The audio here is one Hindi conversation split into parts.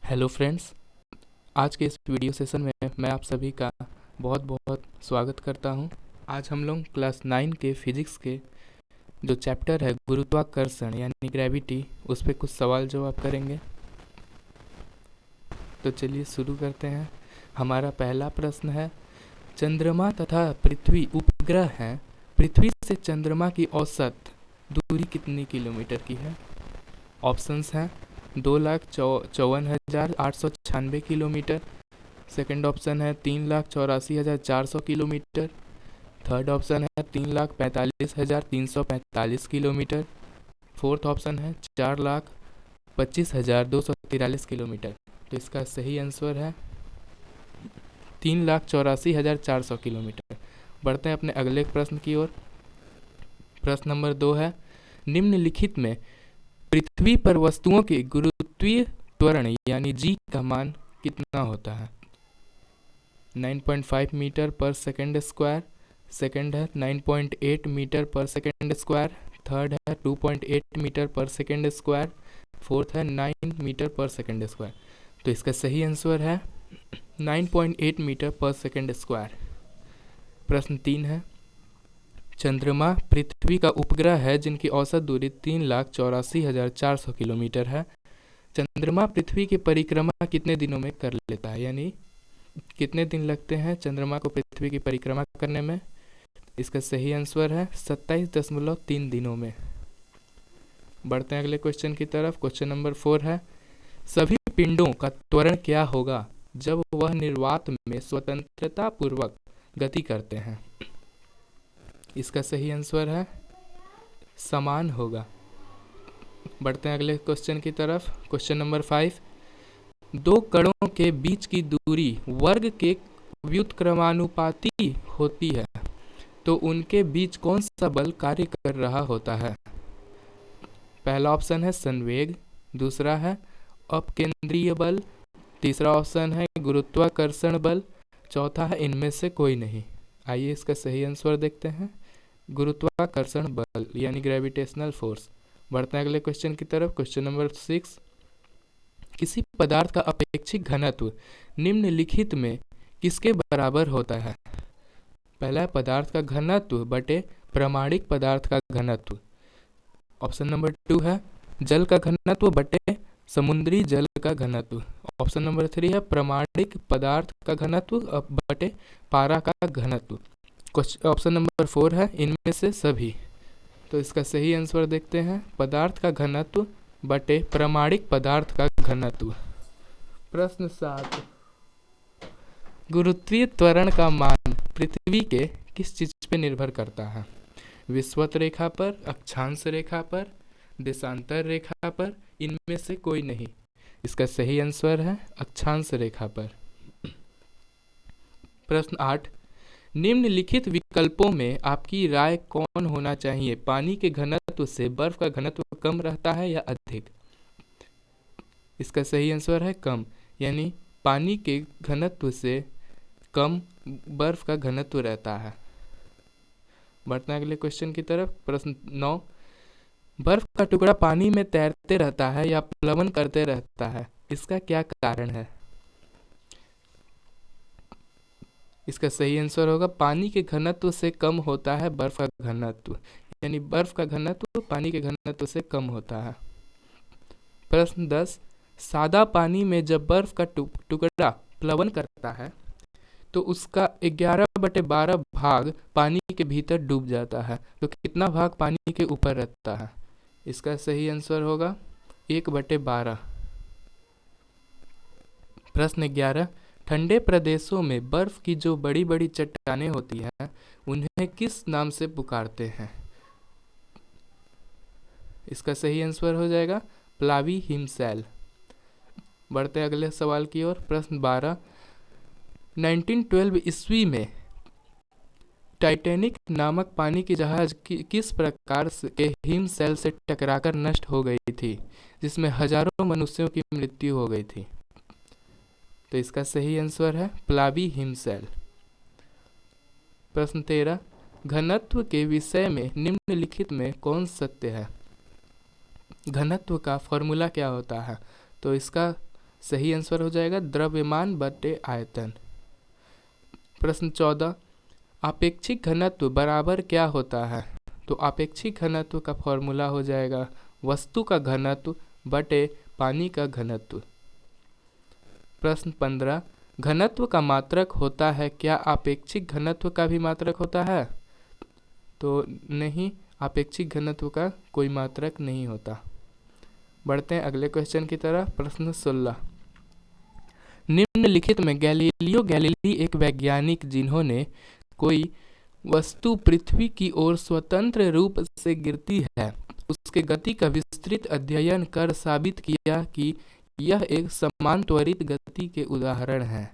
हेलो फ्रेंड्स, आज के इस वीडियो सेशन में मैं आप सभी का बहुत बहुत स्वागत करता हूं। आज हम लोग क्लास 9 के फिजिक्स के जो चैप्टर है गुरुत्वाकर्षण यानी ग्रेविटी, उस पर कुछ सवाल जवाब करेंगे। तो चलिए शुरू करते हैं। हमारा पहला प्रश्न है, चंद्रमा तथा पृथ्वी उपग्रह हैं। पृथ्वी से चंद्रमा की औसत दूरी कितनी किलोमीटर की है? ऑप्शंस हैं 2,54,896 किलोमीटर। सेकंड ऑप्शन है 3,84,400 किलोमीटर। थर्ड ऑप्शन है 3,45,345 किलोमीटर। फोर्थ ऑप्शन है 4,25,243 किलोमीटर। तो इसका सही आंसर है 3,84,400 किलोमीटर। बढ़ते हैं अपने अगले प्रश्न की ओर। प्रश्न नंबर 2 है, निम्नलिखित में पृथ्वी पर वस्तुओं के गुरुत्वीय त्वरण यानी जी का मान कितना होता है? 9.5 मीटर पर सेकंड स्क्वायर। सेकंड है 9.8 मीटर पर सेकंड स्क्वायर। थर्ड है 2.8 मीटर पर सेकंड स्क्वायर। फोर्थ है 9 मीटर पर सेकंड स्क्वायर। तो इसका सही आंसर है 9.8 मीटर पर सेकंड स्क्वायर। प्रश्न 3 है, चंद्रमा पृथ्वी का उपग्रह है जिनकी औसत दूरी 3,84,400 किलोमीटर है। चंद्रमा पृथ्वी की परिक्रमा कितने दिनों में कर लेता है, यानी कितने दिन लगते हैं चंद्रमा को पृथ्वी की परिक्रमा करने में? इसका सही आंसर है 27.3 दिनों में। बढ़ते हैं अगले क्वेश्चन की तरफ। क्वेश्चन नंबर 4 है, सभी पिंडों का त्वरण क्या होगा जब वह निर्वात में स्वतंत्रता पूर्वक गति करते हैं? इसका सही आंसर है समान होगा। बढ़ते हैं अगले क्वेश्चन की तरफ। क्वेश्चन नंबर 5, दो कणों के बीच की दूरी वर्ग के व्युत्क्रमानुपाती होती है, तो उनके बीच कौन सा बल कार्य कर रहा होता है? पहला ऑप्शन है संवेग, दूसरा है अपकेंद्रीय बल, तीसरा ऑप्शन है गुरुत्वाकर्षण बल, चौथा है इनमें से कोई नहीं। आइए इसका सही आंसर देखते हैं, गुरुत्वाकर्षण बल यानी ग्रेविटेशनल फोर्स। बढ़ते हैं अगले क्वेश्चन की तरफ। क्वेश्चन नंबर 6, किसी पदार्थ का अपेक्षिक घनत्व निम्नलिखित में किसके बराबर होता है? पहला है पदार्थ का घनत्व बटे प्रामाणिक पदार्थ का घनत्व। ऑप्शन नंबर 2 है जल का घनत्व बटे समुद्री जल का घनत्व। ऑप्शन नंबर 3 है प्रामाणिक पदार्थ का घनत्व बटे पारा का घनत्व। ऑप्शन नंबर 4 है इनमें से सभी। तो इसका सही आंसर देखते हैं, पदार्थ का घनत्व बटे प्रामाणिक पदार्थ का घनत्व। प्रश्न 7, गुरुत्वीय त्वरण का मान पृथ्वी के किस चीज पे निर्भर करता है? विषुवत रेखा पर, अक्षांश रेखा पर, देशांतर रेखा पर, इनमें से कोई नहीं। इसका सही आंसर है अक्षांश रेखा पर। प्रश्न 8, निम्नलिखित विकल्पों में आपकी राय कौन होना चाहिए? पानी के घनत्व से बर्फ का घनत्व कम रहता है या अधिक? इसका सही आंसर है कम, यानी पानी के घनत्व से कम बर्फ का घनत्व रहता है। बढ़ते हैं अगले क्वेश्चन की तरफ। प्रश्न 9, बर्फ का टुकड़ा पानी में तैरते रहता है या प्लवन करते रहता है, इसका क्या कारण है? इसका सही आंसर होगा पानी के घनत्व से कम होता है बर्फ का घनत्व, यानी बर्फ का घनत्व पानी के घनत्व से कम होता है। प्रश्न 10, सादा पानी में जब बर्फ का टुकड़ा प्लवन करता है तो उसका 11/12 भाग पानी के भीतर डूब जाता है, तो कितना भाग पानी के ऊपर रहता है? इसका सही आंसर होगा 1/12। प्रश्न 11, ठंडे प्रदेशों में बर्फ की जो बड़ी बड़ी चट्टानें होती हैं उन्हें किस नाम से पुकारते हैं? इसका सही आंसर हो जाएगा प्लावी हिमशैल। बढ़ते अगले सवाल की ओर। प्रश्न 12, 1912 ईस्वी में टाइटैनिक नामक पानी की जहाज किस प्रकार के हिमशैल से टकराकर नष्ट हो गई थी, जिसमें हजारों मनुष्यों की मृत्यु हो गई थी? तो इसका सही आंसर है प्लावी हिमशैल। प्रश्न 13, घनत्व के विषय में निम्नलिखित में कौन सत्य है? घनत्व का फॉर्मूला क्या होता है? तो इसका सही आंसर हो जाएगा द्रव्यमान बटे आयतन। प्रश्न 14, आपेक्षिक घनत्व बराबर क्या होता है? तो आपेक्षिक घनत्व का फॉर्मूला हो जाएगा वस्तु का घनत्व बटे पानी का घनत्व। प्रश्न 15, घनत्व का मात्रक होता है क्या? आपेक्षिक घनत्व का भी मात्रक होता है? तो नहीं, आपेक्षिक घनत्व का कोई मात्रक नहीं होता। बढ़ते हैं अगले क्वेश्चन की तरफ। प्रश्न 16, निम्नलिखित में गैलीलियो गैलीली एक वैज्ञानिक जिन्होंने कोई वस्तु पृथ्वी की ओर स्वतंत्र रूप से गिरती है उसके गति का विस्तृत अध्ययन कर साबित किया कि यह एक समान त्वरित गति के उदाहरण है।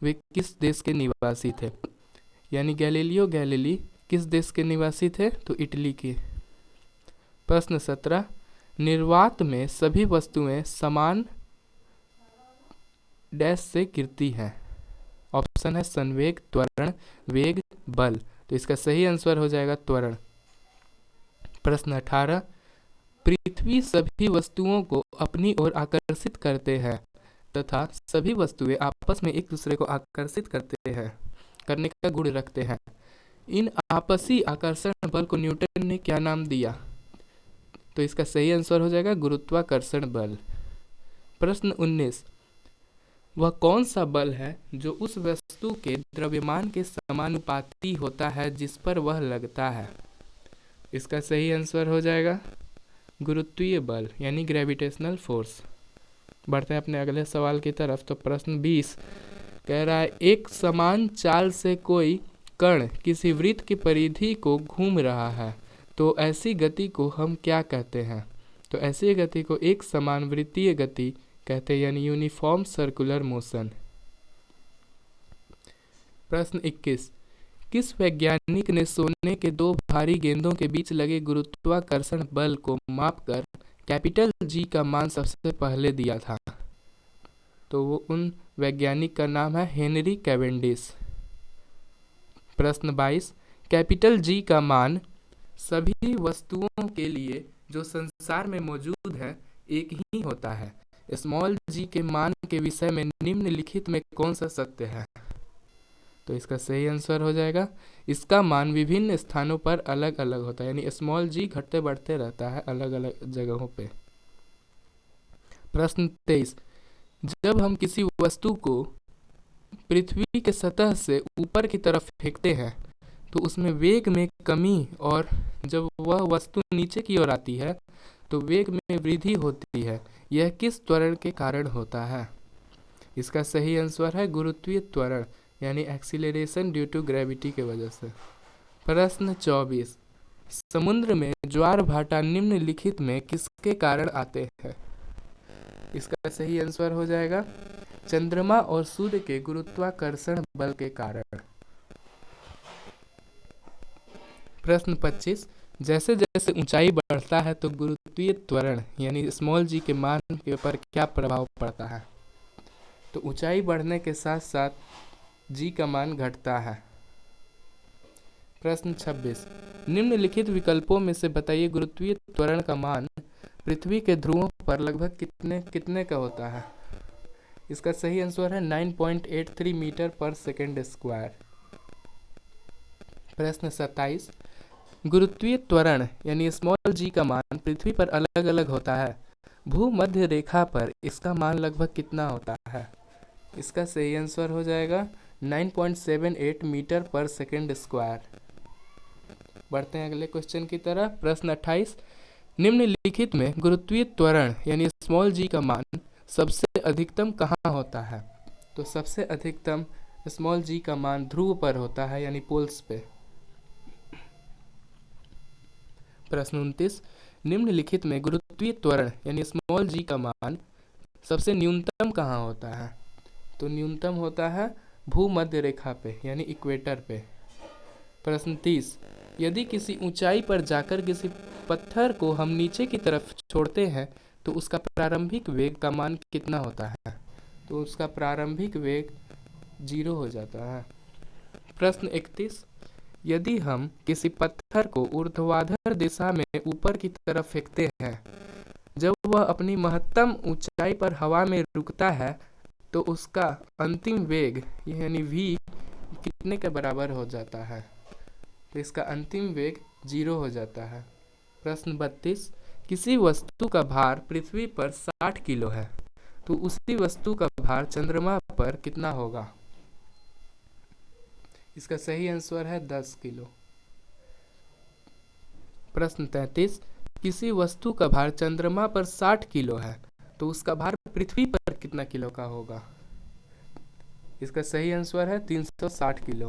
वे किस देश के निवासी थे? यानी गैलीलियो गैलीली किस देश के निवासी थे? तो इटली के। प्रश्न 17, निर्वात में सभी वस्तुएं समान डैश से गिरती हैं। ऑप्शन है संवेग, त्वरण, वेग, बल। तो इसका सही आंसर हो जाएगा त्वरण। प्रश्न 18, पृथ्वी सभी वस्तुओं को अपनी ओर आकर्षित करते हैं तथा सभी वस्तुएं आपस में एक दूसरे को आकर्षित करने का गुण रखते हैं। इन आपसी आकर्षण बल को न्यूटन ने क्या नाम दिया? तो इसका सही आंसर हो जाएगा गुरुत्वाकर्षण बल। प्रश्न 19, वह कौन सा बल है जो उस वस्तु के द्रव्यमान के समानुपाती होता है जिस पर वह लगता है? इसका सही आंसर हो जाएगा गुरुत्वीय बल यानी ग्रेविटेशनल फोर्स। बढ़ते हैं अपने अगले सवाल की तरफ। तो प्रश्न 20 कह रहा है एक समान चाल से कोई कण किसी वृत्त की परिधि को घूम रहा है तो ऐसी गति को हम क्या कहते हैं? तो ऐसी गति को एक समान वृत्तीय गति कहते हैं यानी यूनिफॉर्म सर्कुलर मोशन। प्रश्न 21, किस वैज्ञानिक ने सोने के दो भारी गेंदों के बीच लगे गुरुत्वाकर्षण बल को मापकर कैपिटल जी का मान सबसे पहले दिया था? तो वो उन वैज्ञानिक का नाम है हेनरी कैवेंडिश। प्रश्न 22, कैपिटल जी का मान सभी वस्तुओं के लिए जो संसार में मौजूद है एक ही होता है। स्मॉल जी के मान के विषय में निम्नलिखित में कौन सा सत्य है? तो इसका सही आंसर हो जाएगा इसका मान विभिन्न स्थानों पर अलग अलग होता है यानी स्मॉल जी घटते बढ़ते रहता है अलग अलग जगहों पे। प्रश्न 23, जब हम किसी वस्तु को पृथ्वी के सतह से ऊपर की तरफ फेंकते हैं तो उसमें वेग में कमी और जब वह वस्तु नीचे की ओर आती है तो वेग में वृद्धि होती है। यह किस त्वरण के कारण होता है? इसका सही आंसर है गुरुत्वीय त्वरण यानी एक्सीलरेशन ड्यू टू ग्रेविटी के वजह से। प्रश्न 24, समुद्र में ज्वार भाटा निम्नलिखित में किसके कारण आते हैं? इसका सही आंसर हो जाएगा चंद्रमा और सूर्य के गुरुत्वाकर्षण बल के कारण। प्रश्न 25, जैसे जैसे ऊंचाई बढ़ता है तो गुरुत्वीय त्वरण यानी स्मॉल जी के मान के ऊपर क्या प्रभाव पड़ता है? तो ऊंचाई बढ़ने के साथ साथ जी का मान घटता है। प्रश्न 26, निम्नलिखित विकल्पों में से बताइए गुरुत्वीय त्वरण का मान पृथ्वी के ध्रुवों पर लगभग कितने कितने का होता है? इसका सही आंसर है 9.83 मीटर पर सेकेंड स्क्वायर। प्रश्न 27, गुरुत्वीय त्वरण यानी स्मॉल जी का मान पृथ्वी पर अलग अलग होता है। भूमध्य रेखा पर इसका मान लगभग कितना होता है? इसका सही आंसर हो जाएगा 9.78 मीटर पर सेकेंड स्क्वायर। बढ़ते हैं अगले क्वेश्चन की तरफ। प्रश्न 28, निम्नलिखित में गुरुत्वीय त्वरण यानी स्मॉल जी का मान सबसे अधिकतम कहाँ होता है? तो सबसे अधिकतम स्मॉल जी का मान ध्रुव पर होता है यानी पोल्स पे। प्रश्न 29, निम्नलिखित में गुरुत्वीय त्वरण यानी स्मॉल जी का मान सबसे न्यूनतम कहाँ होता है? तो न्यूनतम होता है भूमध्य रेखा पे यानी इक्वेटर पे। प्रश्न 30, यदि किसी ऊंचाई पर जाकर किसी पत्थर को हम नीचे की तरफ छोड़ते हैं तो उसका प्रारंभिक वेग का मान कितना होता है? तो उसका प्रारंभिक वेग 0 हो जाता है। प्रश्न 31, यदि हम किसी पत्थर को ऊर्ध्वाधर दिशा में ऊपर की तरफ फेंकते हैं जब वह अपनी महत्तम ऊंचाई पर हवा में रुकता है तो उसका अंतिम वेग यानी v कितने के बराबर हो जाता है? तो इसका अंतिम वेग 0 हो जाता है। प्रश्न 32, किसी वस्तु का भार पृथ्वी पर 60 किलो है तो उसी वस्तु का भार चंद्रमा पर कितना होगा? इसका सही आंसर है 10 किलो। प्रश्न 33, किसी वस्तु का भार चंद्रमा पर 60 किलो है तो उसका भार पृथ्वी पर कितना किलो का होगा? इसका सही आंसर है 360 किलो।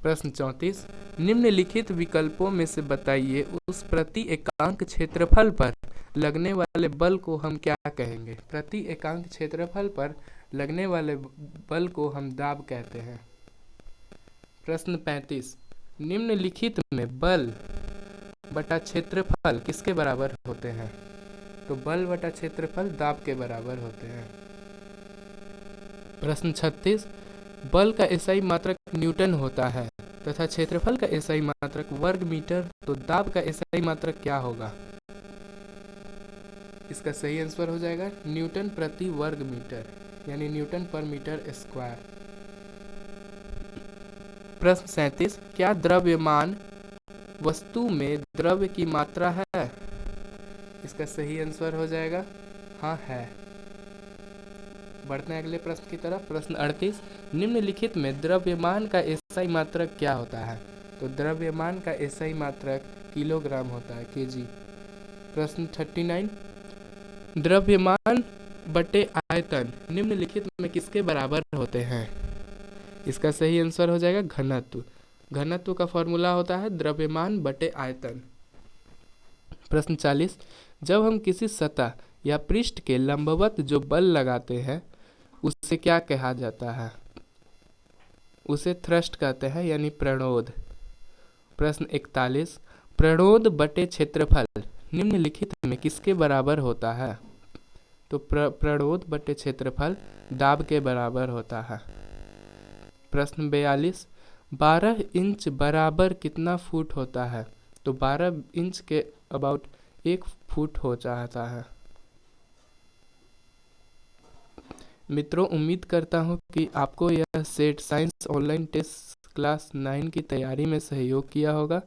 प्रश्न 34, निम्नलिखित विकल्पों में से बताइए उस प्रति एकांक क्षेत्रफल पर लगने वाले बल को हम क्या कहेंगे? प्रति एकांक क्षेत्रफल पर लगने वाले बल को हम दाब कहते हैं। प्रश्न 35, निम्नलिखित में बल बटा क्षेत्रफल किसके बराबर होते हैं? तो बल बटा क्षेत्रफल दाब के बराबर होते हैं। प्रश्न 36, बल का एसआई मात्रक न्यूटन होता है तथा क्षेत्रफल का एसआई मात्रक वर्ग मीटर, तो दाब का एसआई मात्रक क्या होगा? इसका सही आंसर हो जाएगा न्यूटन प्रति वर्ग मीटर यानी न्यूटन पर मीटर स्क्वायर। प्रश्न 37, क्या द्रव्यमान वस्तु में द्रव्य की मात्रा है? इसका सही आंसर हो जाएगा हाँ है। बढ़ते हैं अगले प्रश्न की तरफ। प्रश्न 38, निम्नलिखित में द्रव्यमान का एसआई मात्रक क्या होता है? तो द्रव्यमान का एसआई मात्रक किलोग्राम होता है, केजी। प्रश्न 39, द्रव्यमान बटे आयतन निम्नलिखित में किसके बराबर होते हैं? इसका सही आंसर हो जाएगा घनत्व। घनत्व का फॉर्मूला होता है द्रव्यमान बटे आयतन। प्रश्न 40, जब हम किसी सतह या पृष्ठ के लंबवत जो बल लगाते हैं उससे क्या कहा जाता है? उसे थ्रस्ट कहते हैं यानी प्रणोद। प्रश्न 41, प्रणोद बटे क्षेत्रफल निम्नलिखित में किसके बराबर होता है? तो प्रणोद बटे क्षेत्रफल दाब के बराबर होता है। प्रश्न 42, 12 इंच बराबर कितना फुट होता है? तो 12 इंच के अबाउट 1 फुट हो जाता है। मित्रों, उम्मीद करता हूँ कि आपको यह set science online test class 9 की तैयारी में सहयोग किया होगा।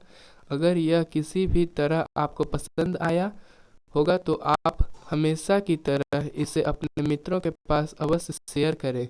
अगर यह किसी भी तरह आपको पसंद आया होगा तो आप हमेशा की तरह इसे अपने मित्रों के पास अवश्य शेयर करें